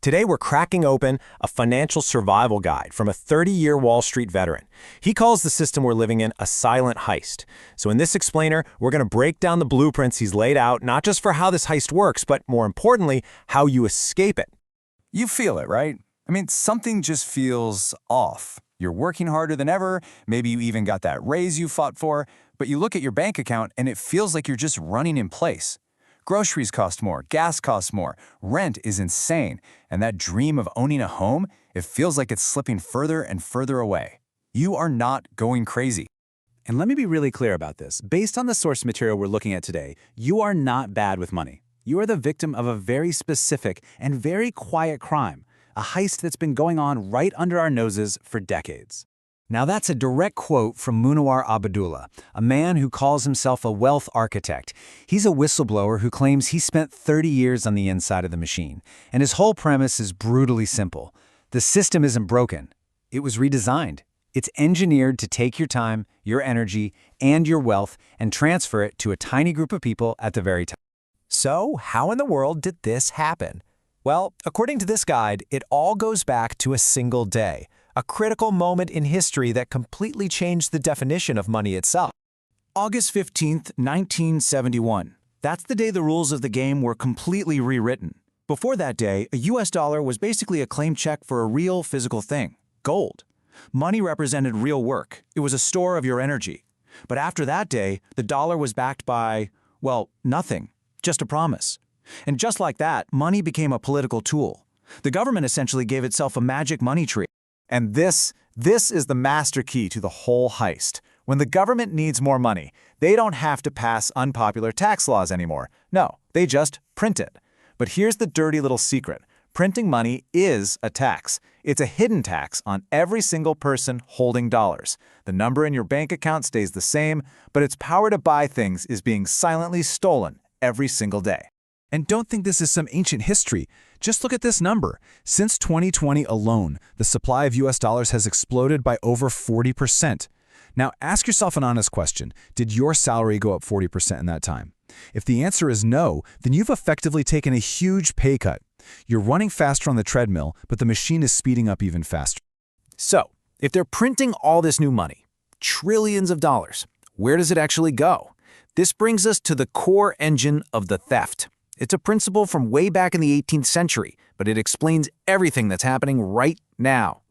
Today, we're cracking open a financial survival guide from a 30-year Wall Street veteran. He calls the system we're living in a silent heist. So in this explainer, we're going to break down the blueprints he's laid out, not just for how this heist works, but more importantly, how you escape it. You feel it, right? I mean, something just feels off. You're working harder than ever, maybe you even got that raise you fought for, but you look at your bank account and it feels like you're just running in place. Groceries cost more, gas costs more, rent is insane, and that dream of owning a home, it feels like it's slipping further and further away. You are not going crazy. And let me be really clear about this. Based on the source material we're looking at today, you are not bad with money. You are the victim of a very specific and very quiet crime, a heist that's been going on right under our noses for decades. Now that's a direct quote from Munawar Abadullah, a man who calls himself a wealth architect. He's a whistleblower who claims he spent 30 years on the inside of the machine, and his whole premise is brutally simple. The system isn't broken. It was redesigned. It's engineered to take your time, your energy, and your wealth and transfer it to a tiny group of people at the very top. So, how in the world did this happen? Well, according to this guide, it all goes back to a single day, a critical moment in history that completely changed the definition of money itself. August 15th, 1971. That's the day the rules of the game were completely rewritten. Before that day, a US dollar was basically a claim check for a real physical thing, gold. Money represented real work. It was a store of your energy. But after that day, the dollar was backed by, well, nothing, just a promise. And just like that, money became a political tool. The government essentially gave itself a magic money tree. And this is the master key to the whole heist. When the government needs more money, they don't have to pass unpopular tax laws anymore. No, they just print it. But here's the dirty little secret. Printing money is a tax. It's a hidden tax on every single person holding dollars. The number in your bank account stays the same, but its power to buy things is being silently stolen every single day. And don't think this is some ancient history. Just look at this number. Since 2020 alone, the supply of US dollars has exploded by over 40%. Now, ask yourself an honest question. Did your salary go up 40% in that time? If the answer is no, then you've effectively taken a huge pay cut. You're running faster on the treadmill, but the machine is speeding up even faster. So, if they're printing all this new money, trillions of dollars, where does it actually go? This brings us to the core engine of the theft. It's a principle from way back in the 18th century, but it explains everything that's happening right now.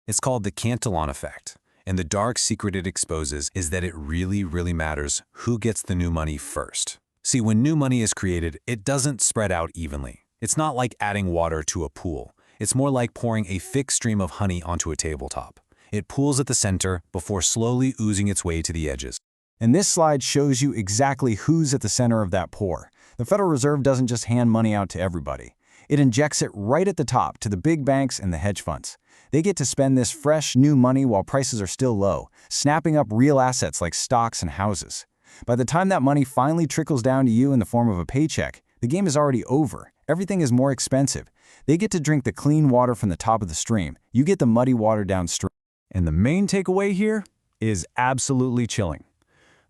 It's called the Cantillon Effect, and the dark secret it exposes is that it really matters who gets the new money first. See, when new money is created, it doesn't spread out evenly. It's not like adding water to a pool. It's more like pouring a fixed stream of honey onto a tabletop. It pools at the center before slowly oozing its way to the edges. And this slide shows you exactly who's at the center of that pour. The Federal Reserve doesn't just hand money out to everybody. It injects it right at the top to the big banks and the hedge funds. They get to spend this fresh, new money while prices are still low, snapping up real assets like stocks and houses. By the time that money finally trickles down to you in the form of a paycheck, the game is already over. Everything is more expensive. They get to drink the clean water from the top of the stream. You get the muddy water downstream. And the main takeaway here is absolutely chilling.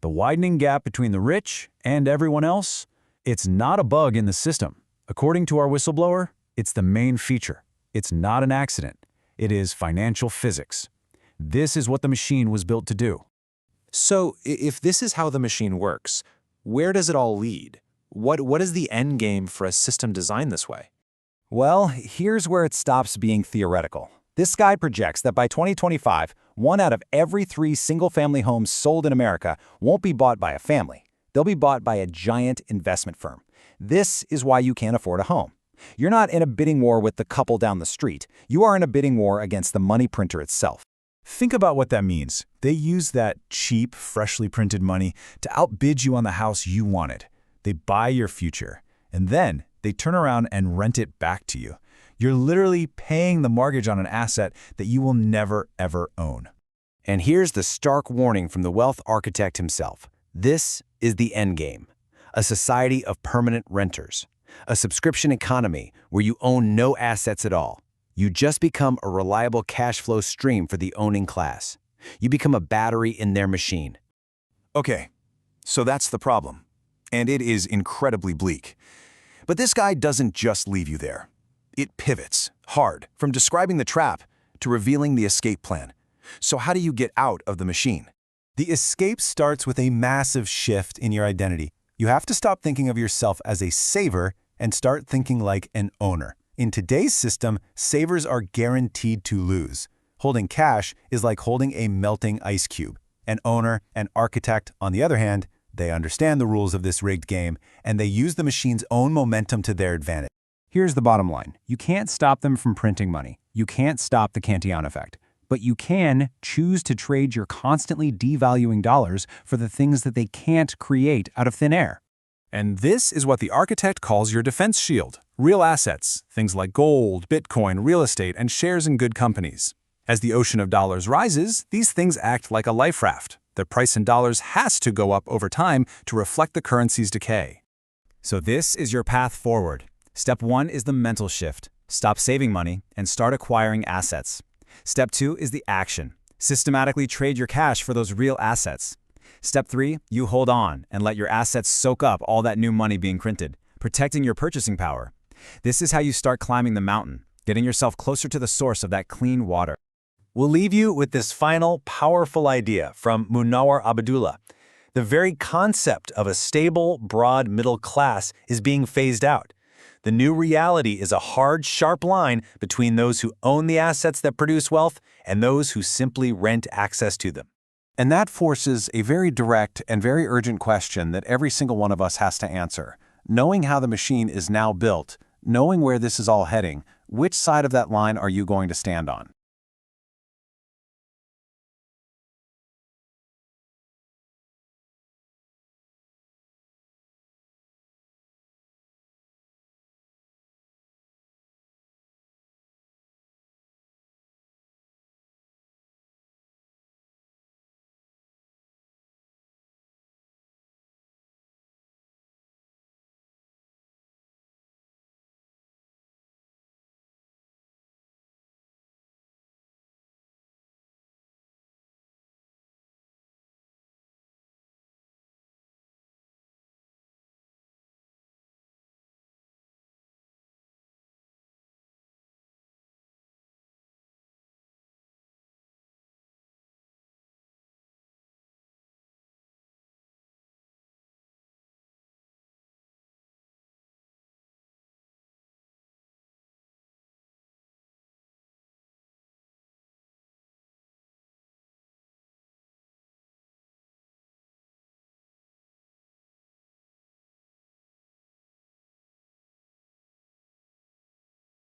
The widening gap between the rich and everyone else, it's not a bug in the system. According to our whistleblower, it's the main feature. It's not an accident. It is financial physics. This is what the machine was built to do. So, if this is how the machine works, where does it all lead? What is the end game for a system designed this way? Well, here's where it stops being theoretical. This guide projects that by 2025, 1 out of every 3 single-family homes sold in America won't be bought by a family. They'll be bought by a giant investment firm. This is why you can't afford a home. You're not in a bidding war with the couple down the street. You are in a bidding war against the money printer itself. Think about what that means. They use that cheap, freshly printed money to outbid you on the house you wanted. They buy your future, and then they turn around and rent it back to you. You're literally paying the mortgage on an asset that you will never, ever own. And here's the stark warning from the wealth architect himself. This is the endgame, a society of permanent renters, a subscription economy where you own no assets at all. You just become a reliable cash flow stream for the owning class. You become a battery in their machine. Okay, so that's the problem. And it is incredibly bleak. But this guide doesn't just leave you there. It pivots, Hard, from describing the trap to revealing the escape plan. So how do you get out of the machine? The escape starts with a massive shift in your identity. You have to stop thinking of yourself as a saver and start thinking like an owner. In today's system, savers are guaranteed to lose. Holding cash is like holding a melting ice cube. An owner, an architect, on the other hand, they understand the rules of this rigged game, and they use the machine's own momentum to their advantage. Here's the bottom line. You can't stop them from printing money. You can't stop the Cantillon Effect. But you can choose to trade your constantly devaluing dollars for the things that they can't create out of thin air. And this is what the architect calls your defense shield. Real assets, things like gold, Bitcoin, real estate, and shares in good companies. As the ocean of dollars rises, these things act like a life raft. Their price in dollars has to go up over time to reflect the currency's decay. So this is your path forward. Step 1 is the mental shift. Stop saving money and start acquiring assets. Step 2 is the action. Systematically trade your cash for those real assets. Step 3, you hold on and let your assets soak up all that new money being printed, protecting your purchasing power. This is how you start climbing the mountain, getting yourself closer to the source of that clean water. We'll leave you with this final, powerful idea from Munawar Abadullah. The very concept of a stable, broad middle class is being phased out. The new reality is a hard, sharp line between those who own the assets that produce wealth and those who simply rent access to them. And that forces a very direct and very urgent question that every single one of us has to answer. Knowing how the machine is now built, knowing where this is all heading, which side of that line are you going to stand on?